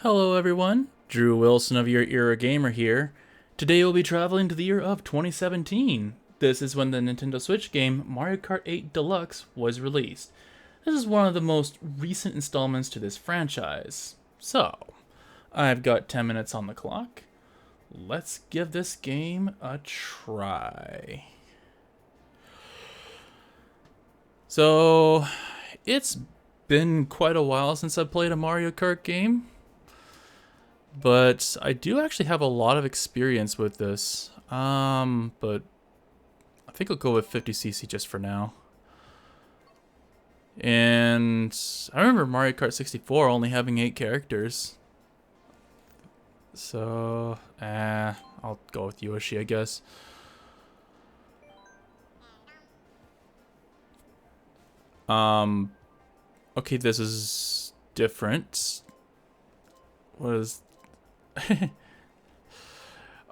Hello everyone, Drew Wilson of Your Era Gamer here. Today we'll be traveling to the year of 2017. This is when the Nintendo Switch game Mario Kart 8 Deluxe was released. This is one of the most recent installments to this franchise. So, I've got 10 minutes on the clock. Let's give this game a try. So, it's been quite a while since I've played a Mario Kart game. But I do actually have a lot of experience with this. But I think I'll go with 50cc just for now. And I remember Mario Kart 64 only having 8 characters. So, I'll go with Yoshi, I guess. Okay, this is different. What is...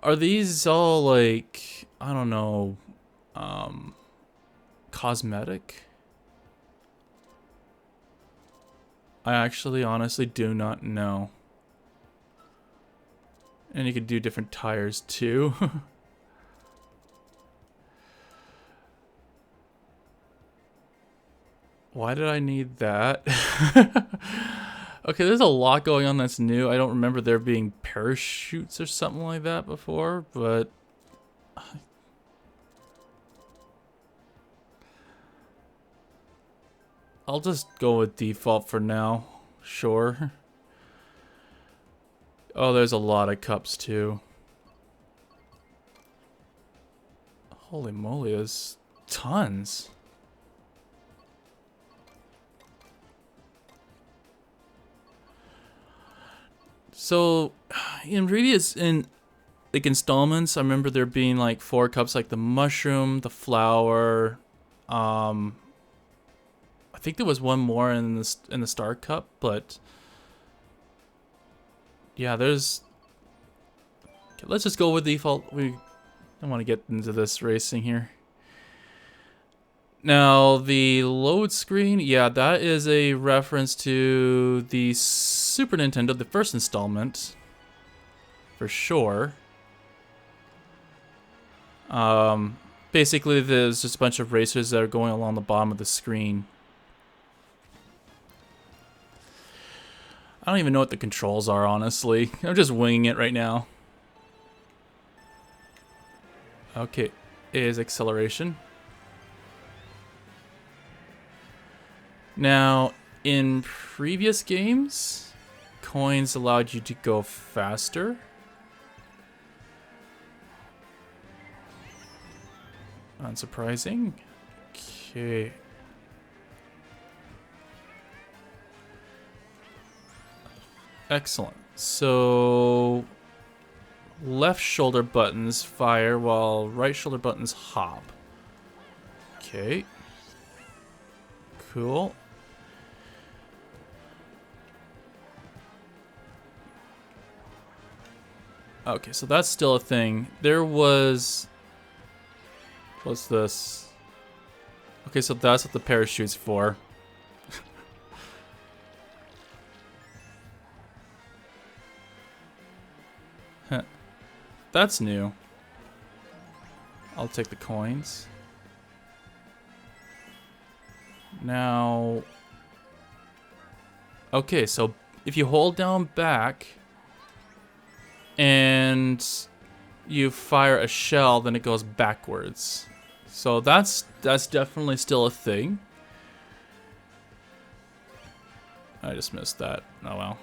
Are these all like, I don't know, cosmetic? I actually honestly do not know. And you could do different tires too. Why did I need that? Okay, there's a lot going on that's new. I don't remember there being parachutes or something like that before, but... I'll just go with default for now. Sure. Oh, there's a lot of cups too. Holy moly, there's tons. So, in previous installments, I remember there being like 4 cups, like the mushroom, the flower. I think there was one more in the star cup, but yeah, there's. Okay, let's just go with default. We don't want to get into this racing here. Now, the load screen, yeah, that is a reference to the Super Nintendo, the first installment, for sure. Basically, there's just a bunch of racers that are going along the bottom of the screen. I don't even know what the controls are, honestly. I'm just winging it right now. Okay, A is acceleration. Now, in previous games, coins allowed you to go faster. Unsurprising. Okay. Excellent. So, left shoulder buttons fire while right shoulder buttons hop. Okay. Cool. Okay, so that's still a thing. There was... What's this? Okay, so that's what the parachute's for. Huh. That's new. I'll take the coins. Now... Okay, so if you hold down back... and you fire a shell, then it goes backwards. So that's definitely still a thing. I just missed that. Oh well.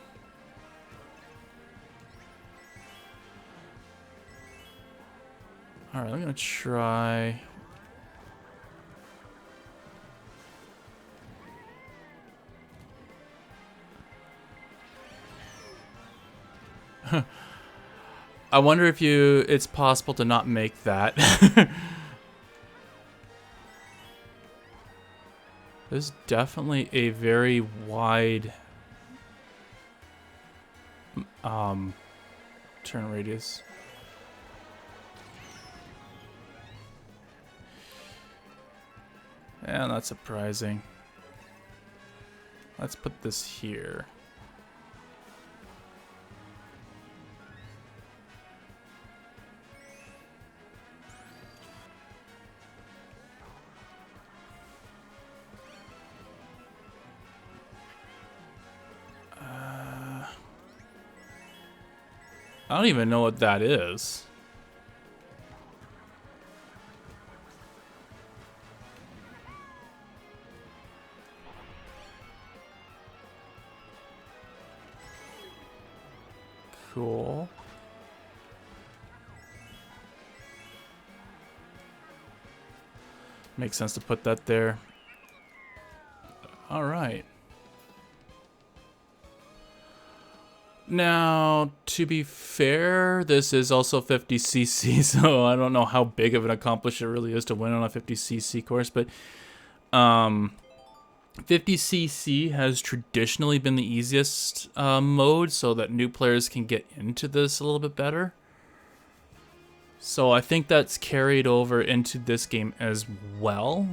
Alright, I'm gonna try... I wonder if it's possible to not make that. There's definitely a very wide turn radius. Yeah, that's surprising. Let's put this here. I don't even know what that is. Cool. Makes sense to put that there. All right. Now, to be fair, this is also 50cc, so I don't know how big of an accomplishment it really is to win on a 50cc course, but 50cc has traditionally been the easiest mode so that new players can get into this a little bit better. So I think that's carried over into this game as well.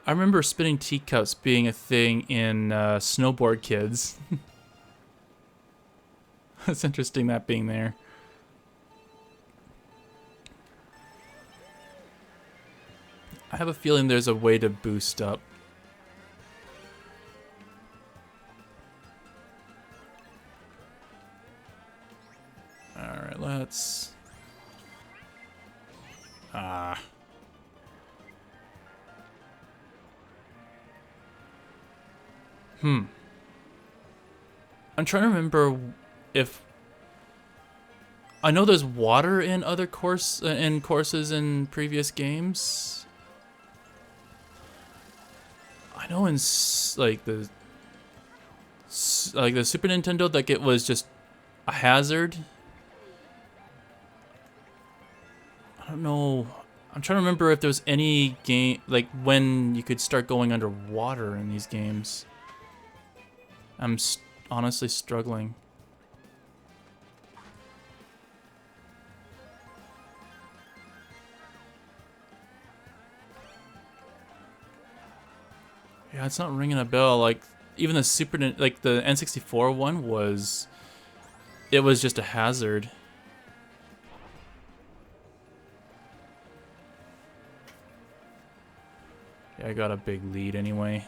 I remember spinning teacups being a thing in Snowboard Kids. It's interesting that being there. I have a feeling there's a way to boost up. Alright, let's... I'm trying to remember if... I know there's water in other courses in previous games. I know in like the Super Nintendo, like it was just a hazard. I don't know. I'm trying to remember if there's any game like when you could start going underwater in these games. I'm honestly struggling. Yeah, it's not ringing a bell. Like even the like the N64 one was, it was just a hazard. Yeah, I got a big lead anyway.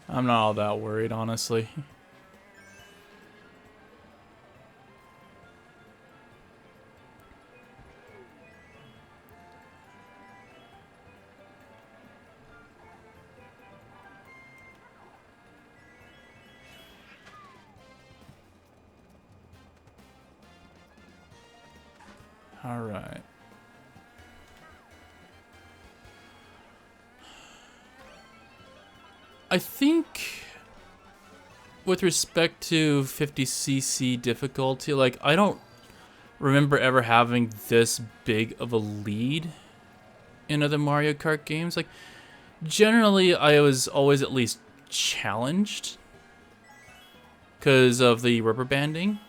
I'm not all that worried, honestly. All right. I think with respect to 50cc difficulty, like I don't remember ever having this big of a lead in other Mario Kart games. Like generally I was always at least challenged because of the rubber banding.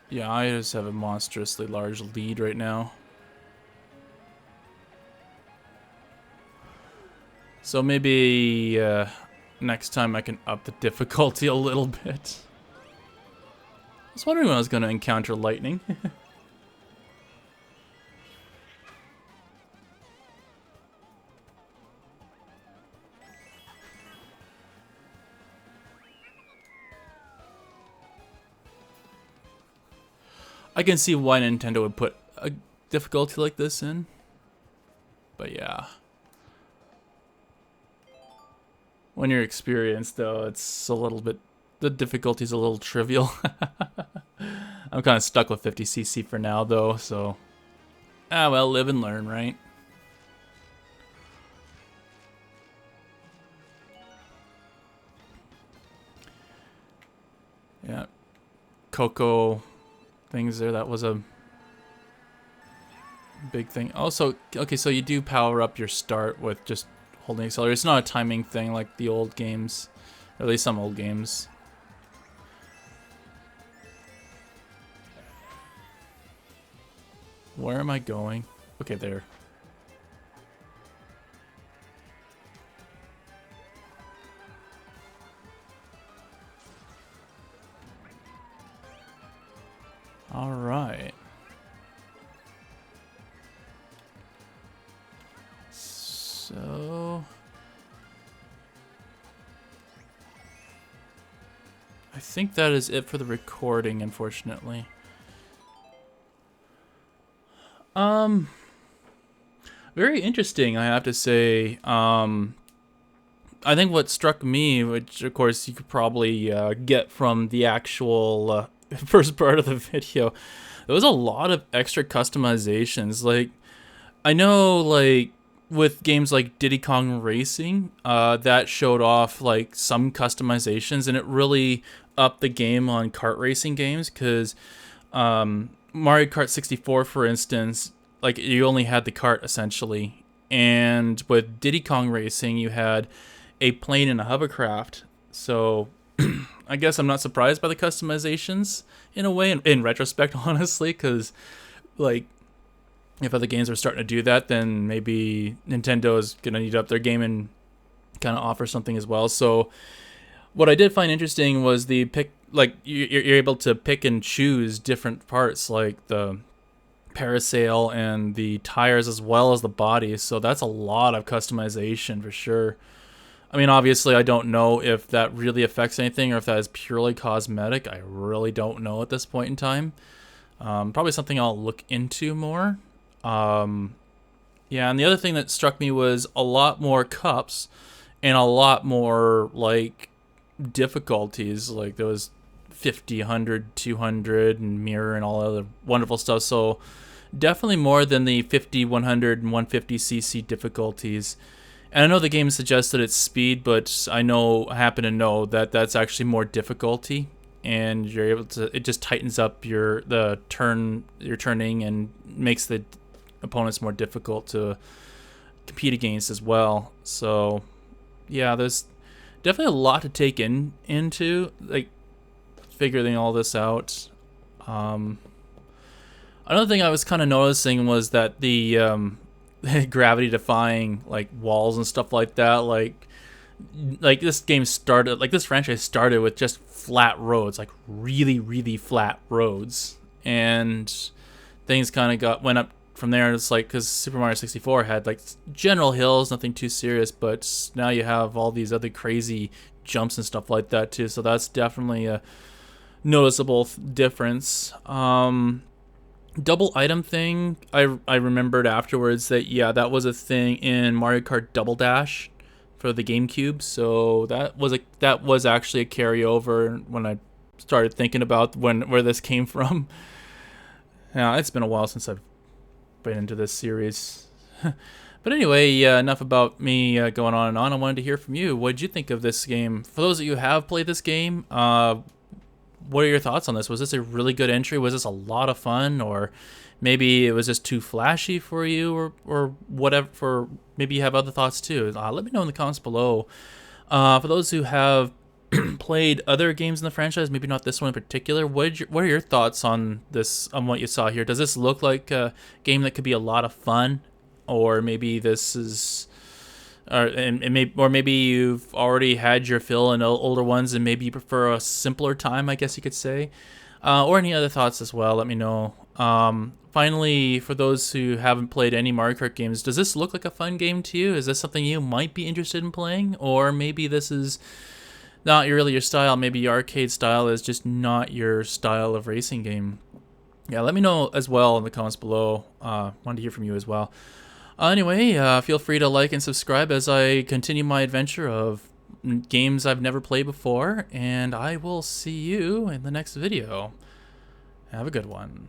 Yeah, I just have a monstrously large lead right now. So maybe next time I can up the difficulty a little bit. I was wondering when I was going to encounter lightning. I can see why Nintendo would put a difficulty like this in. But yeah. When you're experienced, though, it's a little bit... the difficulty's a little trivial. I'm kind of stuck with 50cc for now, though, so... ah, well, live and learn, right? Yeah. Coco things there, that was a big thing. Also, okay, so you do power up your start with just holding accelerator. It's not a timing thing like the old games, or at least some old games. Where am I going? Okay, there. All right. So I think that is it for the recording, unfortunately. Very interesting, I have to say. I think what struck me, which of course you could probably get from the actual first part of the video, there was a lot of extra customizations. Like, I know, like, with games like Diddy Kong Racing, that showed off like some customizations, and it really upped the game on kart racing games. Because Mario Kart 64, for instance, like you only had the kart essentially, and with Diddy Kong Racing, you had a plane and a hovercraft. So I guess I'm not surprised by the customizations in a way, in retrospect, honestly, because like, if other games are starting to do that, then maybe Nintendo is going to need to up their game and kind of offer something as well. So what I did find interesting was the pick, like you're able to pick and choose different parts, like the parasail and the tires as well as the body. So that's a lot of customization for sure. I mean, obviously, I don't know if that really affects anything or if that is purely cosmetic. I really don't know at this point in time. Probably something I'll look into more. Yeah, and the other thing that struck me was a lot more cups and a lot more, like, difficulties. Like, there was 50, 100, 200, and mirror and all other wonderful stuff. So, definitely more than the 50, 100, and 150cc difficulties. And I know the game suggested it's speed, but I happen to know that that's actually more difficulty, and you're able to. It just tightens up your turning and makes the opponents more difficult to compete against as well. So, yeah, there's definitely a lot to take into like figuring all this out. Another thing I was kind of noticing was that the gravity defying like walls and stuff like that, like this franchise started with just flat roads, like really flat roads, and things kind of went up from there. It's like, because Super Mario 64 had like general hills, nothing too serious, but now you have all these other crazy jumps and stuff like that too, so that's definitely a noticeable difference. Double item thing, I remembered afterwards that, yeah, that was a thing in Mario Kart Double Dash for the GameCube, so that was actually a carryover when I started thinking about where this came from. Now, it's been a while since I've been into this series. But anyway, enough about me going on and on. I wanted to hear from you. What did you think of this game? For those of you who have played this game, what are your thoughts on this? Was this a really good entry? Was this a lot of fun? Or maybe it was just too flashy for you, or whatever. Maybe you have other thoughts too. Let me know in the comments below. For those who have played other games in the franchise, maybe not this one in particular, what are your thoughts on this, on what you saw here? Does this look like a game that could be a lot of fun, or maybe this is, or maybe you've already had your fill in older ones and maybe you prefer a simpler time, I guess you could say, or any other thoughts as well? Let me know. Finally, for those who haven't played any Mario Kart games, does this look like a fun game to you? Is this something you might be interested in playing, or maybe this is not really your style? Maybe arcade style is just not your style of racing game. Yeah, let me know as well in the comments below. Wanted to hear from you as well. Anyway, feel free to like and subscribe as I continue my adventure of games I've never played before, and I will see you in the next video. Have a good one.